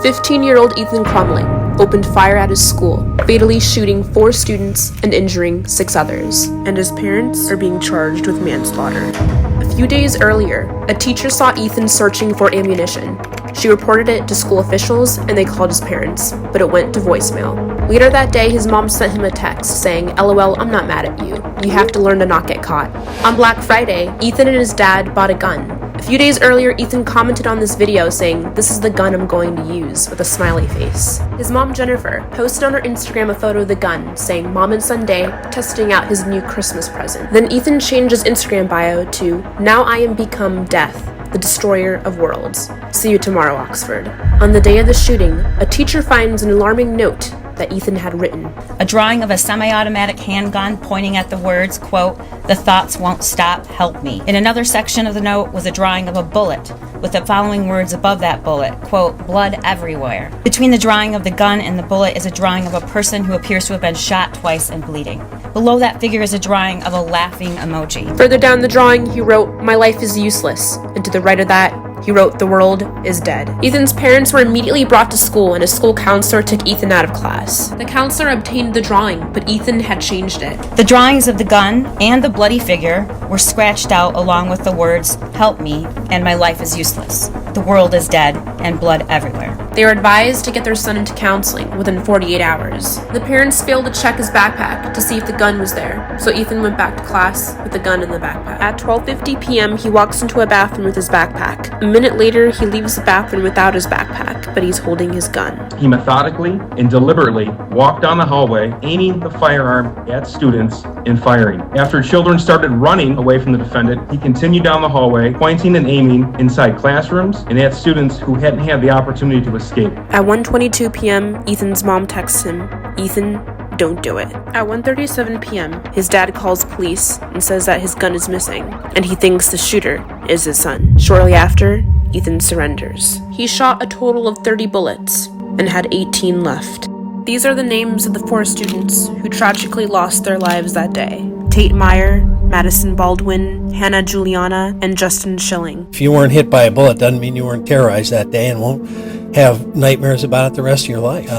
15-year-old Ethan Crumling opened fire at his school, fatally shooting 4 students and injuring 6 others. And his parents are being charged with manslaughter. A few days earlier, a teacher saw Ethan searching for ammunition. She reported it to school officials and they called his parents, but it went to voicemail. Later that day, his mom sent him a text saying, "LOL, I'm not mad at you. You have to learn to not get caught." On Black Friday, Ethan and his dad bought a gun. A few days earlier, Ethan commented on this video saying, "This is the gun I'm going to use," with a smiley face. His mom, Jennifer, posted on her Instagram a photo of the gun, saying, "Mom and Son Day, testing out his new Christmas present." Then Ethan changed his Instagram bio to, "Now I am become death, the destroyer of worlds. See you tomorrow, Oxford." On the day of the shooting, a teacher finds an alarming note that Ethan had written. A drawing of a semi-automatic handgun pointing at the words, quote, "The thoughts won't stop, help me." In another section of the note was a drawing of a bullet with the following words above that bullet, quote, "Blood everywhere." Between the drawing of the gun and the bullet is a drawing of a person who appears to have been shot twice and bleeding. Below that figure is a drawing of a laughing emoji. Further down the drawing, he wrote, "My life is useless," and to the right of that, he wrote, "The world is dead." Ethan's parents were immediately brought to school and a school counselor took Ethan out of class. The counselor obtained the drawing, but Ethan had changed it. The drawings of the gun and the bloody figure were scratched out along with the words, "Help me," and "My life is useless. The world is dead," and "Blood everywhere." They were advised to get their son into counseling within 48 hours. The parents failed to check his backpack to see if the gun was there, so Ethan went back to class with the gun in the backpack. At 12:50 p.m., he walks into a bathroom with his backpack. A minute later, he leaves the bathroom without his backpack, but he's holding his gun. He methodically and deliberately walked down the hallway, aiming the firearm at students and firing. After children started running away from the defendant, he continued down the hallway, pointing and aiming inside classrooms and at students who hadn't had the opportunity to escape. At 1:22 p.m., Ethan's mom texts him, "Ethan, don't do it." At 1:37 p.m., his dad calls police and says that his gun is missing, and he thinks the shooter is his son. Shortly after, Ethan surrenders. He shot a total of 30 bullets and had 18 left. These are the names of the 4 students who tragically lost their lives that day: Tate Meyer, Madison Baldwin, Hannah Juliana, and Justin Schilling. If you weren't hit by a bullet, doesn't mean you weren't terrorized that day and won't have nightmares about it the rest of your life.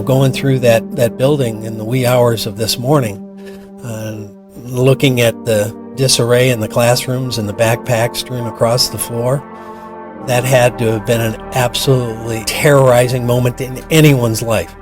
Going through that building in the wee hours of this morning, looking at the disarray in the classrooms and the backpacks strewn across the floor, that had to have been an absolutely terrorizing moment in anyone's life.